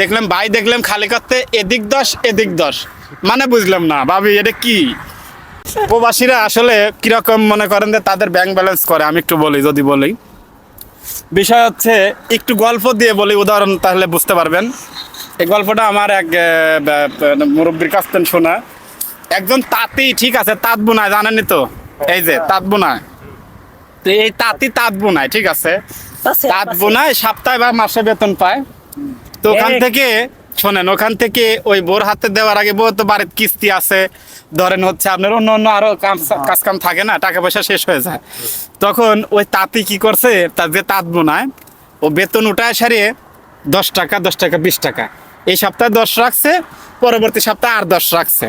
দেখলাম ভাই দেখলাম খালি করতে এদিক 10 এদিক 10 মানে বুঝলাম না ভাবি এটা কি। প্রবাসীরা আসলে কিরকম মনে করেন যে তাদের ব্যাংক ব্যালেন্স করে, আমি একটু বলি, যদি বলি বিষয় হচ্ছে একটু গল্প দিয়ে বলি, উদাহরণ তাহলে বুঝতে পারবেন। এই গল্পটা আমার এক মুরব্বীর কাছ থেকে শোনা। একজন তাঁতি, ঠিক আছে, তাঁত বোনায়, জানেনই তো, এই যে তাঁত বোনায়, তো এই তাঁতি তাঁত বোনায়, ঠিক আছে, তাঁত বোনায় সপ্তাহে বা মাসে বেতন পায়। তো ওখান থেকে শোনেন, ওখান থেকে ওই বোর হাতে দেওয়ার আগে বউ তো বাড়ির কিস্তি আছে, ধরেন হচ্ছে আপনার অন্য অন্য আরো কাজ কাম থাকে না, টাকা পয়সা শেষ হয়ে যায়। তখন ওই তাঁতি কি করছে, তার যে তাঁত বোনায় ও বেতন উঠায় সারিয়ে 10 টাকা 10 টাকা 20 টাকা এই সপ্তাহে 10 রাখছে, পরবর্তী সপ্তাহে আর 10 রাখছে।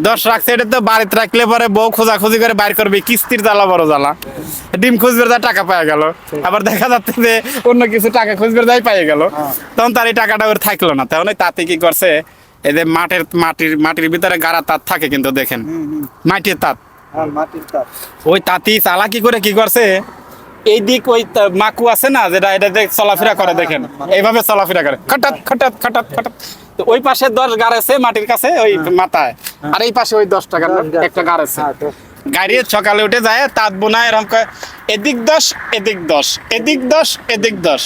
10 রাখছে, এটা তো বাড়িতে রাখলে পরে বউ খোঁজাখুঁজি করে বাইর করবে, কিস্তির জ্বালা বড় জ্বালা, ডিম খুঁজবে যা টাকা পাওয়া গেল, আবার দেখা যাচ্ছে যে অন্য কিছু টাকা খুঁজবে যাই পাইয়ে গেল, তখন তার এই টাকাটা ওর থাকলো না। তখন ওই তাতে কি করছে, এই যে মাটির ভিতরে গাড়া তাঁত থাকে কিন্তু দেখেন, মাটির তাঁত, ওই তাঁতি চালাকি করে কি করছে, এই দিক ওই মাকু আছে না যেটা, এটা চলাফেরা করে দেখেন, এইভাবে চলাফেরা করে খটাত খটাত খটাত খটাত। তো ওই পাশে 10 গাড়েছে মাটির কাছে ওই মাথায়, আর এই পাশে ওই 10 টাকার একটা গাড়েছে। গাড়ি সকালে উঠে যায় তাঁত বোনায়, এরকম করে এদিক 10 এদিক 10 এদিক 10 এদিক 10।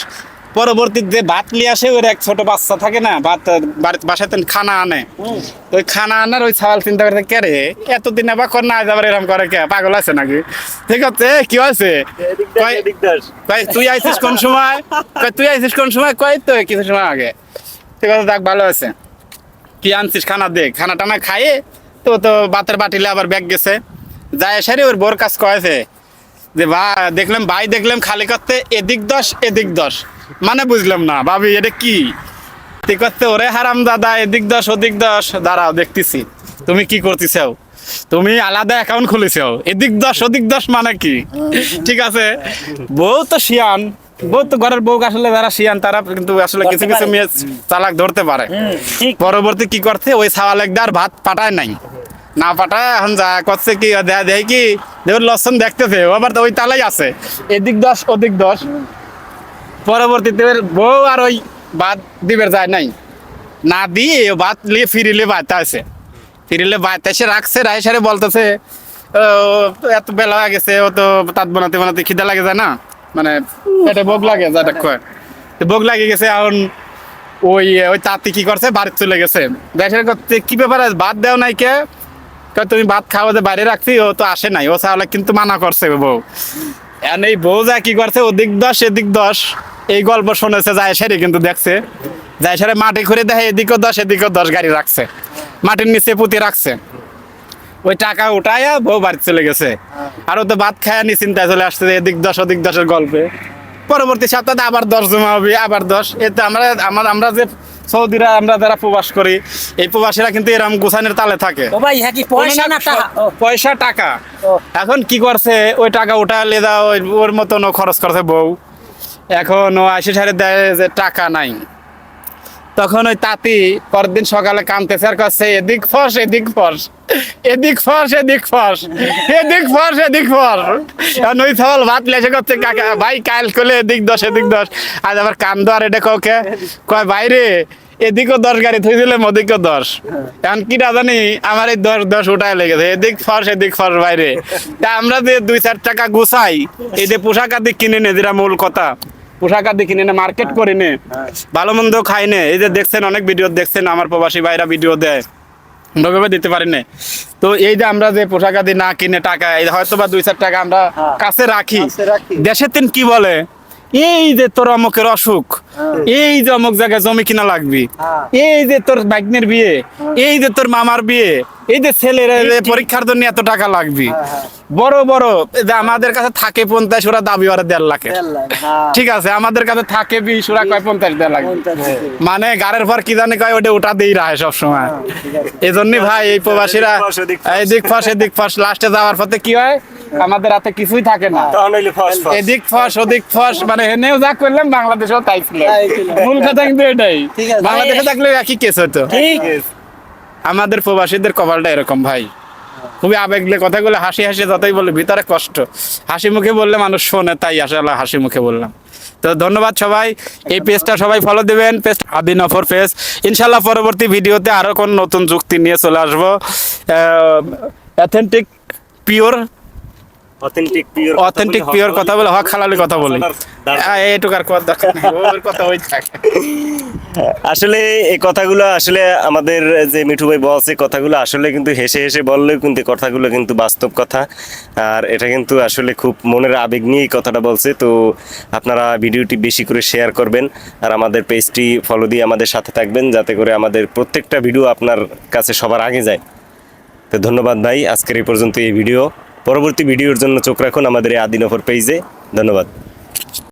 পরবর্তীতে যে ভাত নিয়ে আসে, ওর এক ছোট বাচ্চা থাকে না, ভাত বাসাতে খানা আনে, ওই খানা আনার ওই ছাওয়াল চিন্তা করতে, কে রে এতদিন আবার কর না যাবার এরকম করে, কে পাগল আছে নাকি, ঠিক আছে কি হয়েছে, তুই আইছিস কোন সময়, তুই আইছিস কোন সময়, কয় তো কিছু সময় আগে, ঠিক আছে, দেখ ভালো আছে, কি আনছিস খানা দে, খানা টানা খাইয়ে তো তো ভাতের বাটিলে আবার ব্যাগ গেছে, যায় সারি ওর বোর কাজ কয়েছে যে দেখলাম ভাই দেখলাম খালি করতে এদিক 10 এদিক 10 মানে বুঝলাম না ভাবি এটা কি। ঠিক করতে, ওরে হারাম দাদা, এদিক 10 ওদিক 10, দাঁড়াও দেখতেছি তুমি কি করতেছাও, তুমি আলাদা অ্যাকাউন্ট খুলেছাও, এদিক 10 ওদিক 10 মানে কি, ঠিক আছে। বউ তো শিয়ান, বউ তো ঘরের বউ, আসলে যারা শিয়ান তারা কিন্তু আসলে কিছু কিছু মেয়ে চালাক ধরতে পারে। পরবর্তী কি করছে, ওই ছাওয়াল একদার ভাত পাঠায় নাই, না পাঠায় এখন যা করছে কি দেয় কি দেখুন লক্ষণ দেখতেছে, আবার ওই তালাই আছে এদিক 10 ওদিক 10। পরবর্তীতে বউ আর ওই ভাত দিবের যায় নাই, না দিয়ে ভাত নিয়ে ফিরিলে বাড়তে আছে, ফিরিলে বাড়তে এসে রাখছে, রাইসারে বলতেছে এত বেলা হয়ে গেছে, ও তো তাঁত বানাতে বানাতে খিদে লাগে যায় না, মানে পেটে ভোগ লাগে যা কয়, ভোগ লাগে গেছে। এখন ওই ওই তাঁতি কি করছে, বাড়িতে চলে গেছে, দেশের করতে কি ব্যাপার ভাত দেও নাই কে, তুমি ভাত খাওয়া বাইরে রাখছি, ও তো আসে নাই, ও তাহলে কিন্তু মানা করছে বউ। এই বউ যা কি করছে, ওদিক 10 এদিক 10 এই গল্প শুনেছে, যায় সেরে কিন্তু দেখছে, যায় সেরে মাটি ঘুরে দেখে এদিকও 10 এদিকও 10 গাড়ি রাখছে, মাটির নিচে পুঁতি রাখছে, ওই টাকা উঠাইয়া বউ বাড়ি চলে গেছে। আর ও তো ভাত খায়া নি চিন্তায় চলে আসছে এদিক 10 ওদিক 10-এর গল্পে। পরবর্তী সপ্তাহে আবার 10 জমা হবে, আবার 10। এতে আমরা যে সৌদিরা আমরা যারা প্রবাস করি, এই প্রবাসীরা কিন্তু এরকম গোছানোর তালে থাকে, পয়সা টাকা। এখন কি করছে, ওই টাকা উঠা লেদা ওর মতন ও খরচ করছে বউ। এখন ও আসে সারে দেয় যে টাকা নাই, তখন ওই তাঁতি পরদিন সকালে কামতেছে আর করছে এদিক ফস এদিক ফস এদিক ফস এদিক ফস এদিক ফস এদিক ফস। এখন ওই ছাওয়াল ভাত লেসে করছে, কাকা ভাই কাল করলে এদিক 10 এদিক 10, আজ আবার কান্দো আর এটা কাউকে কয় বাইরে এদিকও 10 গাড়ি থই দিলে ওদিকও 10। এখন কি না জানি আমার এই 10 উঠায় লেগেছে, এদিক ফস এদিক ফস বাইরে। তা আমরা যে 2-4 টাকা গুছাই, এই যে পোশাক আদি কিনে নে, যেটা মূল কথা, পোশাক আদি কিনে নে, মার্কেট করে নে, ভালো মন্দ খাই নে, এই যে দেখছেন অনেক ভিডিও দেখছেন, আমার প্রবাসী ভাইরা ভিডিও দেয়, ভেবে দিতে পারি না। তো এই যে আমরা যে পোশাক আদি না কিনে টাকা, এই হয়তো বা 2-4 টাকা আমরা কাছে রাখি, দেশের দিন কি বলে, এই যে তোর অমুকের অসুখ, এই যে অমুক জায়গায় জমি কিনা লাগবি, এই যে তোর ভাগ্নের বিয়ে, এই যে তোর মামার বিয়ে, এই যে ছেলের পরীক্ষার জন্য এত টাকা লাগবি, বড় বড় আমাদের কাছে থাকে 50, ওরা দাবি ওরা 1.5 লাখে, ঠিক আছে, আমাদের কাছে থাকে 20, ওরা কয় 50-1.5 লাখ, মানে গাড়ের পর কি জানে কয় ওটা ওটা দিয়ে রাখে সবসময়। এই জন্যই ভাই এই প্রবাসীরা এদিক ফাঁস এদিক ফাঁস, লাস্টে যাওয়ার পথে কি হয়, আমাদের হাতে কিছুই থাকে না, এদিক ফাঁস ওদিক ফাঁস, মানে এনেও যা করলাম বাংলাদেশেও তাই ছিল, মূল কথা কিন্তু এটাই, বাংলাদেশে থাকলে একই কেস হতো। আমাদের প্রবাসীদের কপালটা এরকম ভাই। খুবই আবেগলে কথাগুলো হাসি হাসি যতই বলে ভিতরে কষ্ট, হাসি মুখে বললে মানুষ শোনে, তাই আসলে হাসি মুখে বললাম। তো ধন্যবাদ সবাই, এই পেজটা সবাই ফলো দিবেন, পেজ আদি নফর পেজ। ইনশাল্লাহ পরবর্তী ভিডিওতে আরো কোন নতুন যুক্তি নিয়ে চলে আসবো। অথেন্টিক পিওর কথা বলে হক হালালি কথা বলি, এইটুকার কথা হয়ে থাকে। আসলে এই কথাগুলো আসলে আমাদের যে মিঠু ভাই বলছে কথাগুলো আসলে কিন্তু হেসে হেসে বললেও কিন্তু কথাগুলো কিন্তু বাস্তব কথা, আর এটা কিন্তু আসলে খুব মনের আবেগ নিয়ে এই কথাটা বলছে। তো আপনারা ভিডিওটি বেশি করে শেয়ার করবেন আর আমাদের পেজটি ফলো দিয়ে আমাদের সাথে থাকবেন, যাতে করে আমাদের প্রত্যেকটা ভিডিও আপনার কাছে সবার আগে যায়। তো ধন্যবাদ ভাই, আজকের এই পর্যন্ত এই ভিডিও। পরবর্তী ভিডিওর জন্য চোখ রাখুন আমাদের এই আদি নফর পেজে। ধন্যবাদ।